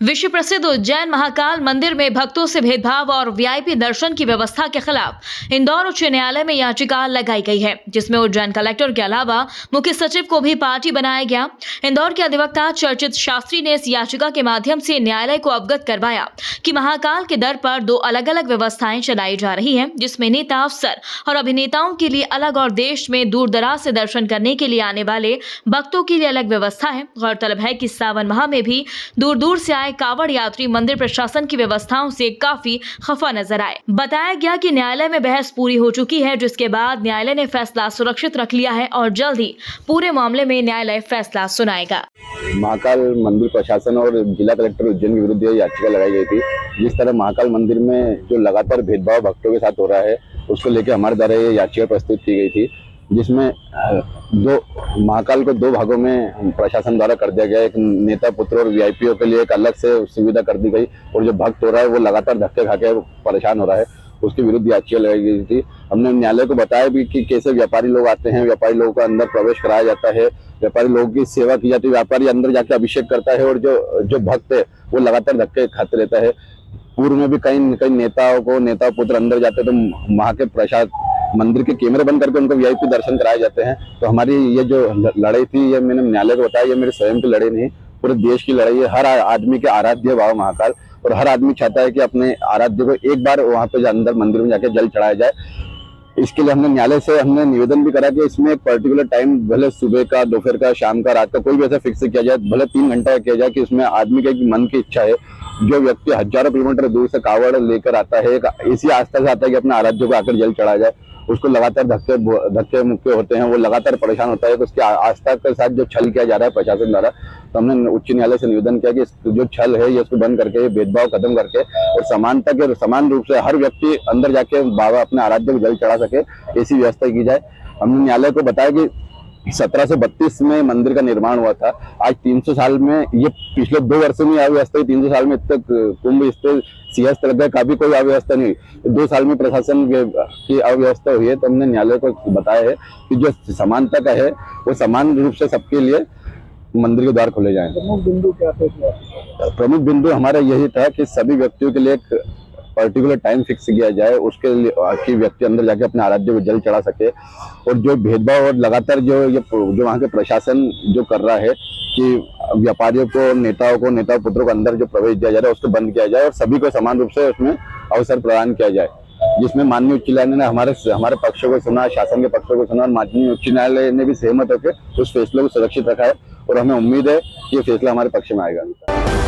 विश्व प्रसिद्ध उज्जैन महाकाल मंदिर में भक्तों से भेदभाव और वीआईपी दर्शन की व्यवस्था के खिलाफ इंदौर उच्च न्यायालय में याचिका लगाई गई है, जिसमें उज्जैन कलेक्टर के अलावा मुख्य सचिव को भी पार्टी बनाया गया। इंदौर के अधिवक्ता चर्चित शास्त्री ने इस याचिका के माध्यम से न्यायालय को अवगत करवाया कि महाकाल के दर पर दो अलग अलग व्यवस्थाएं चलाई जा रही हैं, जिसमें नेता, अफसर और अभिनेताओं के लिए अलग और देश में दूर दराज से दर्शन करने के लिए आने वाले भक्तों के लिए अलग व्यवस्था है। गौरतलब है कि सावन माह में भी दूर दूर से आए कावड़ यात्री मंदिर प्रशासन की व्यवस्थाओं से काफी खफा नजर आए। बताया गया कि न्यायालय में बहस पूरी हो चुकी है, जिसके बाद न्यायालय ने फैसला सुरक्षित रख लिया है और जल्द ही पूरे मामले में न्यायालय फैसला सुनाएगा। महाकाल मंदिर प्रशासन और जिला कलेक्टर उज्जैन के विरुद्ध याचिका लगाई गई थी। जिस तरह महाकाल मंदिर में जो लगातार भेदभाव भक्तों के साथ हो रहा है, उसको लेकर हमारे द्वारा ये याचिका प्रस्तुत की गई थी, जिसमें महाकाल को दो भागों में प्रशासन द्वारा कर दिया गया। एक नेता पुत्र और वीआईपीओ के लिए एक अलग से सुविधा कर दी गई, और जो भक्त हो रहा है वो लगातार धक्के खा के परेशान हो रहा है, उसके विरुद्ध याचिका लगाई गई थी। हमने न्यायालय को बताया भी कि कैसे व्यापारी लोग आते हैं, व्यापारी लोगों का अंदर प्रवेश कराया जाता है, व्यापारी लोगों की सेवा की जाती है, व्यापारी अंदर जाके अभिषेक करता है, और जो भक्त है वो लगातार धक्के खाते रहता है। पूर्व में भी कई नेता पुत्र अंदर जाते तो वहाँ के प्रसाद मंदिर के कैमरे बंद करके उनको वीआईपी दर्शन कराए जाते हैं। तो हमारी ये जो लड़ाई थी, ये मैंने न्यायालय को बताया, ये मेरे स्वयं की लड़ाई नहीं, पूरे देश की लड़ाई है। हर आदमी के आराध्य बाबा महाकाल, और हर आदमी चाहता है कि अपने आराध्य को एक बार वहाँ पे अंदर मंदिर में जाके जल चढ़ाया जाए। इसके लिए हमने न्यायालय से निवेदन भी करा कि इसमें एक पर्टिकुलर टाइम, भले सुबह का, दोपहर का, शाम का, रात का, कोई भी ऐसा फिक्स किया जाए, भले 3 घंटा किया जाए, कि इसमें आदमी के मन की इच्छा है। जो व्यक्ति हजारों किलोमीटर दूर से कावड़ लेकर आता है, इसी आस्था से आता है कि अपने आराध्य को आकर जल चढ़ाया जाए, उसको लगातार धक्के मुक्के होते हैं, वो लगातार परेशान होता है कि उसकी आस्था के साथ जो छल किया जा रहा है प्रशासन द्वारा। तो हमने उच्च न्यायालय से निवेदन किया कि जो छल है ये उसको बंद करके, ये भेदभाव खत्म करके, और समानता के समान रूप से हर व्यक्ति अंदर जाके बाबा अपने आराध्य को जल चढ़ा सके, ऐसी व्यवस्था की जाए। हमने न्यायालय को बताया कि 1732 में मंदिर का निर्माण हुआ था। आज 300 साल में, ये पिछले 2 वर्षों में अव्यवस्था, 300 साल में तक कुंभ स्थल, सिंहस्थ लगा, कभी कोई अव्यवस्था नहीं हुई। 2 साल में प्रशासन की अव्यवस्था हुई है। तो हमने न्यायालय को बताया है कि जो समानता का है वो समान रूप से सबके लिए मंदिर के द्वार खोले जाएं। प्रमुख बिंदु क्या थे? प्रमुख बिंदु हमारा यही था कि सभी व्यक्तियों के लिए एक पर्टिकुलर टाइम फिक्स किया जाए, उसके लिए कि व्यक्ति अंदर जाके अपने आराध्य को जल चढ़ा सके। और जो भेदभाव और लगातार जो वहाँ के प्रशासन जो कर रहा है कि व्यापारियों को, नेता पुत्रों को अंदर जो प्रवेश दिया जा रहा है उसको बंद किया जाए, और सभी को समान रूप से उसमें अवसर प्रदान किया जाए। जिसमें माननीय उच्च न्यायालय ने हमारे पक्ष को सुना, शासन के पक्ष को सुना, और माननीय उच्च न्यायालय ने भी सहमत होकर उस फैसले को सुरक्षित रखा है, और हमें उम्मीद है कि ये फैसला हमारे पक्ष में आएगा।